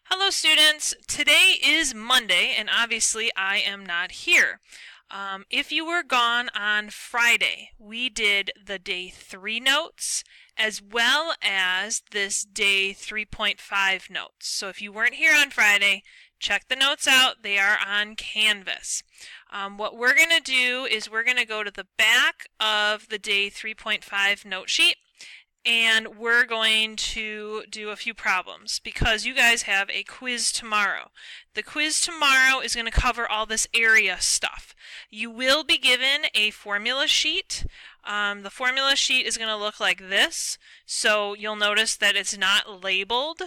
Hello students, today is Monday and obviously I am not here. If you were gone on Friday, we did the day 3 notes as well as this day 3.5 notes. So if you weren't here on Friday, check the notes out. They are on Canvas. What we're going to do is we're going to go to the back of the day 3.5 note sheet, and we're going to do a few problems because you guys have a quiz tomorrow. The quiz tomorrow is going to cover all this area stuff. You will be given a formula sheet. The formula sheet is going to look like this. So you'll notice that it's not labeled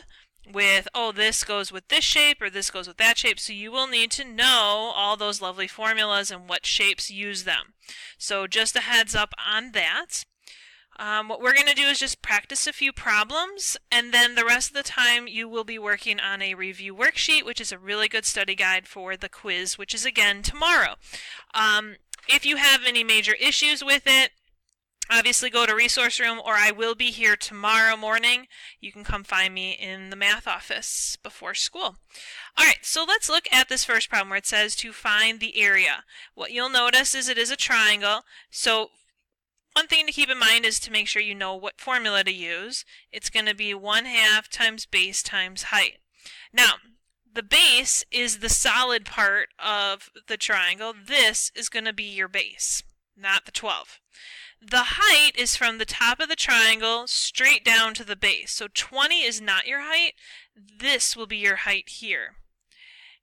with, oh, this goes with this shape or this goes with that shape. So you will need to know all those lovely formulas and what shapes use them. So just a heads up on that. What we're going to do is just practice a few problems, and then the rest of the time you will be working on a review worksheet, which is a really good study guide for the quiz, which is again tomorrow. If you have any major issues with it, obviously go to resource room, or I will be here tomorrow morning. You can come find me in the math office before school. Alright, so let's look at this first problem where it says to find the area. What you'll notice is it is a triangle, so one thing to keep in mind is to make sure you know what formula to use. It's going to be 1/2 times base times height. Now, the base is the solid part of the triangle. This is going to be your base, not the 12. The height is from the top of the triangle straight down to the base. So 20 is not your height. This will be your height here.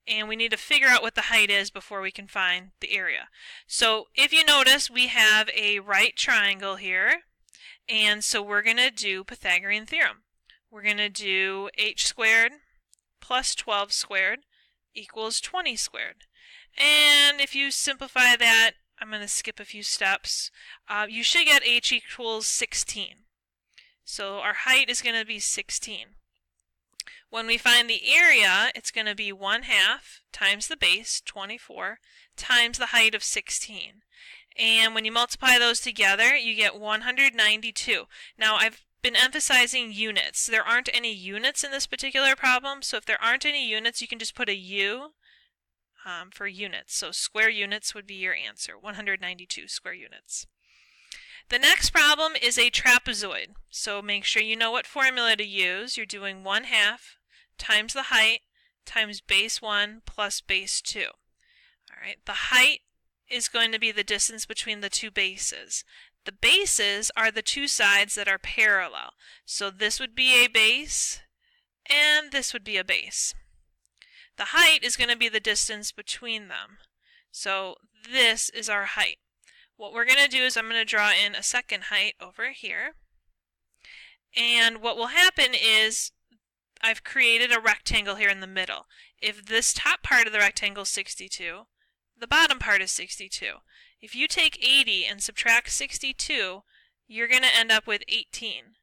And we need to figure out what the height is before we can find the area. So if you notice, we have a right triangle here, and so we're going to do Pythagorean Theorem. We're going to do h squared plus 12 squared equals 20 squared. And if you simplify that, I'm going to skip a few steps. You should get h equals 16. So our height is going to be 16. When we find the area, it's going to be 1/2 times the base, 24, times the height of 16. And when you multiply those together, you get 192. Now, I've been emphasizing units. There aren't any units in this particular problem, so if there aren't any units, you can just put a U for units. So square units would be your answer, 192 square units. The next problem is a trapezoid, so make sure you know what formula to use. You're doing 1/2 times the height times base 1 plus base 2. All right, the height is going to be the distance between the two bases. The bases are the two sides that are parallel. So this would be a base and this would be a base. The height is going to be the distance between them. So this is our height. What we're going to do is I'm going to draw in a second height over here. And what will happen is I've created a rectangle here in the middle. If this top part of the rectangle is 62, the bottom part is 62. If you take 80 and subtract 62, you're going to end up with 18.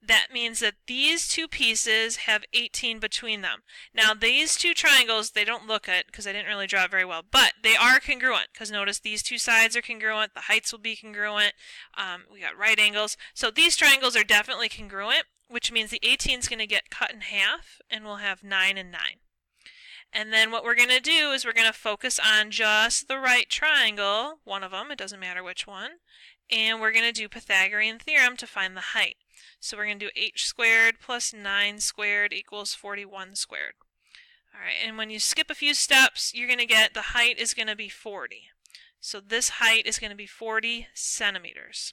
That means that these two pieces have 18 between them. Now these two triangles, they don't look it because I didn't really draw it very well, but they are congruent because notice these two sides are congruent, the heights will be congruent, we got right angles. So these triangles are definitely congruent, which means the 18 is going to get cut in half and we'll have 9 and 9. And then what we're going to do is we're going to focus on just the right triangle, one of them, it doesn't matter which one, and we're going to do Pythagorean Theorem to find the height. So we're going to do h squared plus 9 squared equals 41 squared. All right, and when you skip a few steps, you're going to get the height is going to be 40. So this height is going to be 40 centimeters.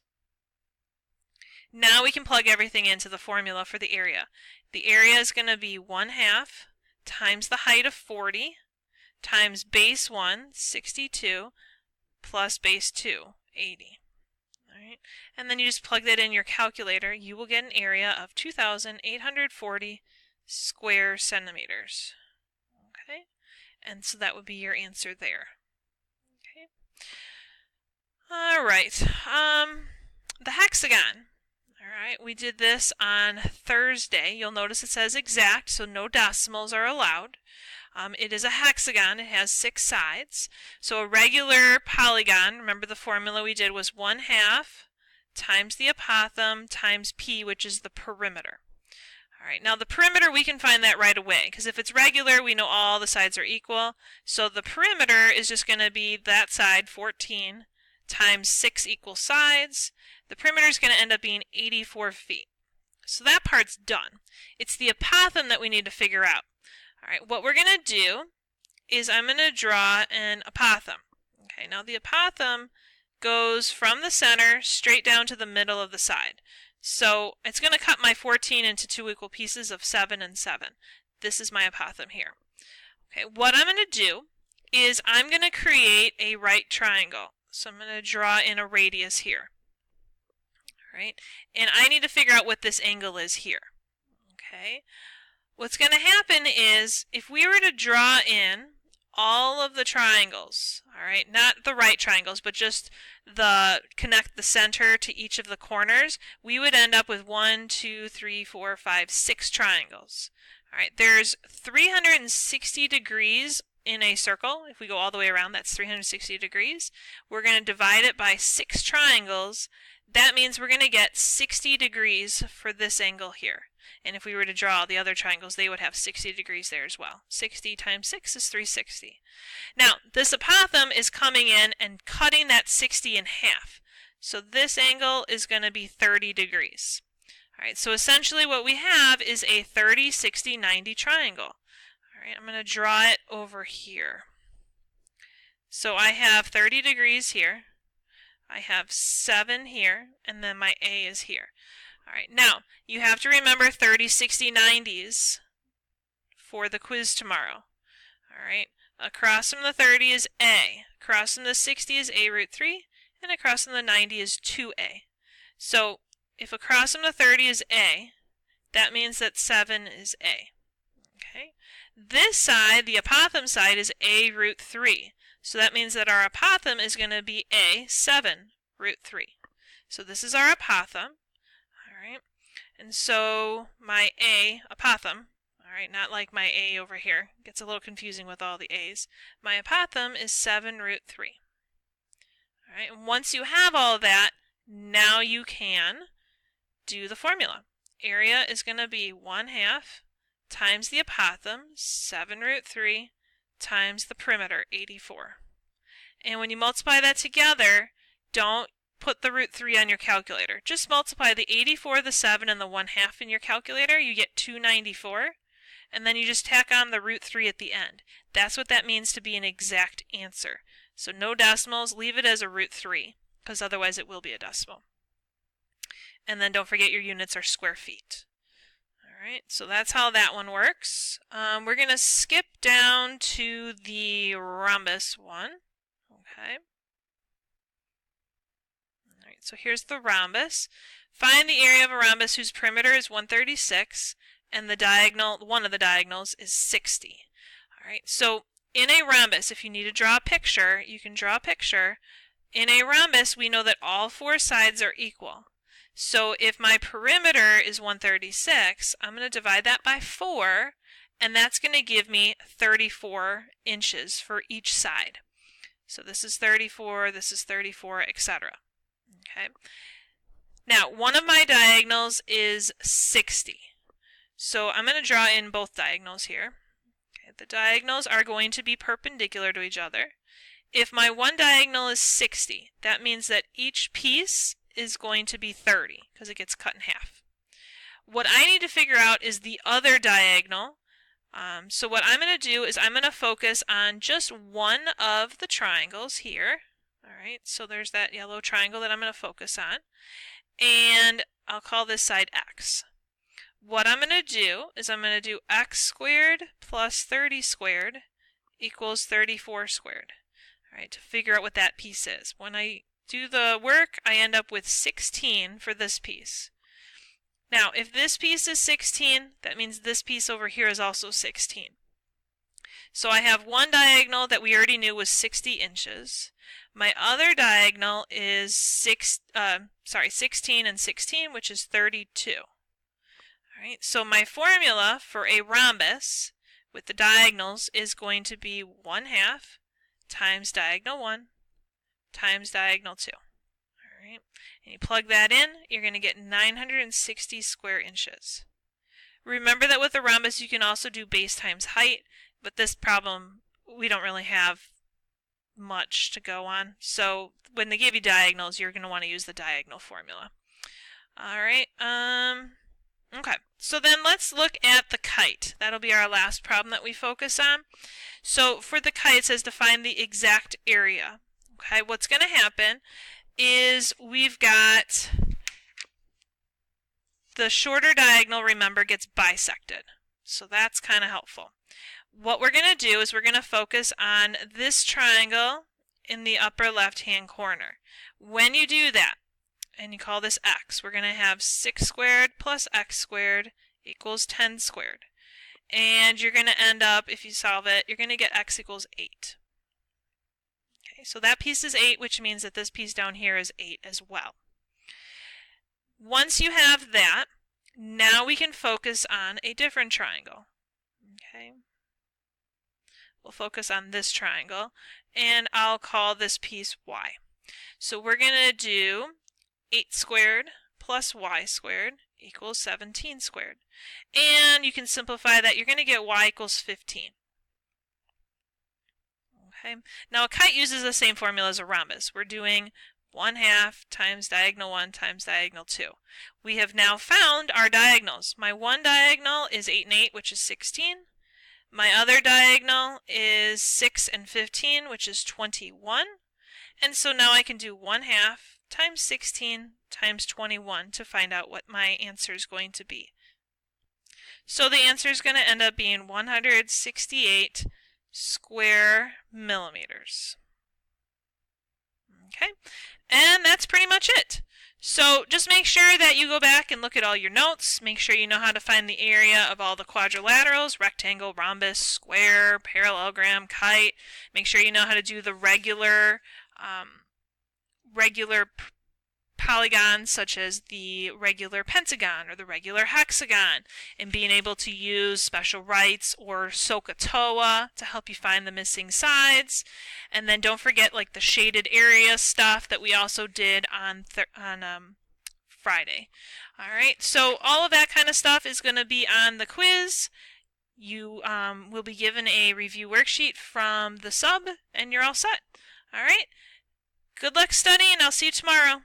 Now we can plug everything into the formula for the area. The area is going to be 1/2 times the height of 40 times base 1, 62, plus base 2, 80. Alright, and then you just plug that in your calculator. You will get an area of 2,840 square centimeters. Okay, and so that would be your answer there. Okay. Alright, the hexagon. Alright, we did this on Thursday. You'll notice it says exact, so no decimals are allowed. It is a hexagon. It has 6 sides. So a regular polygon, remember the formula we did was 1/2 times the apothem times p, which is the perimeter. All right, now the perimeter, we can find that right away, because if it's regular, we know all the sides are equal. So the perimeter is just going to be that side, 14, times 6 equal sides. The perimeter is going to end up being 84 feet. So that part's done. It's the apothem that we need to figure out. All right, what we're going to do is I'm going to draw an apothem. Okay, now the apothem goes from the center straight down to the middle of the side. So it's going to cut my 14 into 2 equal pieces of 7 and 7. This is my apothem here. Okay, what I'm going to do is I'm going to create a right triangle. So I'm going to draw in a radius here. All right, and I need to figure out what this angle is here. Okay, what's going to happen is if we were to draw in all of the triangles, all right, not the right triangles, but just connect the center to each of the corners, we would end up with 1, 2, 3, 4, 5, 6 triangles. All right, there's 360 degrees in a circle. If we go all the way around, that's 360 degrees. We're going to divide it by 6 triangles. That means we're going to get 60 degrees for this angle here. And if we were to draw the other triangles, they would have 60 degrees there as well. 60 times 6 is 360. Now, this apothem is coming in and cutting that 60 in half. So this angle is going to be 30 degrees. All right, so essentially what we have is a 30, 60, 90 triangle. All right, I'm going to draw it over here. So I have 30 degrees here. I have 7 here, and then my A is here. All right, now you have to remember 30, 60, 90s for the quiz tomorrow. All right, across from the 30 is A, across from the 60 is A root 3, and across from the 90 is 2A. So if across from the 30 is A, that means that 7 is A. Okay, this side, the apothem side, is A root 3. So that means that our apothem is going to be A 7 root 3. So this is our apothem. All right, and so my A apothem, all right, not like my A over here, gets a little confusing with all the A's. My apothem is 7 root 3. All right, and once you have all of that, now you can do the formula. Area is going to be 1/2 times the apothem, 7 root 3, times the perimeter, 84. And when you multiply that together, don't put the root 3 on your calculator. Just multiply the 84, the 7, and the 1/2 in your calculator. You get 294. And then you just tack on the root 3 at the end. That's what that means to be an exact answer. So no decimals, leave it as a root 3, because otherwise it will be a decimal. And then don't forget your units are square feet. Alright, so that's how that one works. We're going to skip down to the rhombus one. Okay. Alright, so here's the rhombus. Find the area of a rhombus whose perimeter is 136 and the diagonal, one of the diagonals is 60. Alright, so in a rhombus, if you need to draw a picture, you can draw a picture. In a rhombus, we know that all 4 sides are equal. So if my perimeter is 136, I'm going to divide that by 4, and that's going to give me 34 inches for each side. So this is 34, this is 34, etc. Okay. Now, one of my diagonals is 60. So I'm going to draw in both diagonals here. Okay. The diagonals are going to be perpendicular to each other. If my one diagonal is 60, that means that each piece is going to be 30 because it gets cut in half. What I need to figure out is the other diagonal. So what I'm going to do is I'm going to focus on just one of the triangles here. All right, so there's that yellow triangle that I'm going to focus on. And I'll call this side x. What I'm going to do is I'm going to do x squared plus 30 squared equals 34 squared. All right, to figure out what that piece is. When I do the work, I end up with 16 for this piece. Now, if this piece is 16, that means this piece over here is also 16. So I have one diagonal that we already knew was 60 inches. My other diagonal is 16 and 16, which is 32. All right, so my formula for a rhombus with the diagonals is going to be 1/2 times diagonal 1 times diagonal 2. All right, and you plug that in, you're going to get 960 square inches. Remember that with a rhombus you can also do base times height, but this problem we don't really have much to go on. So when they give you diagonals, you're going to want to use the diagonal formula. All right. Okay. So then let's look at the kite. That'll be our last problem that we focus on. So for the kite, it says to find the exact area. Okay. What's going to happen is we've got the shorter diagonal, remember, gets bisected. So that's kind of helpful. What we're going to do is we're going to focus on this triangle in the upper left-hand corner. When you do that, and you call this x, we're going to have 6 squared plus x squared equals 10 squared. And you're going to end up, if you solve it, you're going to get x equals 8. Okay, so that piece is 8, which means that this piece down here is 8 as well. Once you have that, now we can focus on a different triangle. Okay. We'll focus on this triangle, and I'll call this piece y. So we're going to do 8 squared plus y squared equals 17 squared. And you can simplify that. You're going to get y equals 15. Okay. Now a kite uses the same formula as a rhombus. We're doing 1/2 times diagonal 1 times diagonal 2. We have now found our diagonals. My one diagonal is 8 and 8, which is 16. My other diagonal is 6 and 15, which is 21. And so now I can do 1/2 times 16 times 21 to find out what my answer is going to be. So the answer is going to end up being 168 square millimeters. Okay, and that's pretty much it. So just make sure that you go back and look at all your notes. Make sure you know how to find the area of all the quadrilaterals: rectangle, rhombus, square, parallelogram, kite. Make sure you know how to do the regular polygons, such as the regular pentagon or the regular hexagon, and being able to use special rights or SOHCAHTOA to help you find the missing sides. And then don't forget like the shaded area stuff that we also did on Friday. All right, so all of that kind of stuff is going to be on the quiz. You will be given a review worksheet from the sub, and you're all set. All right, good luck studying. I'll see you tomorrow.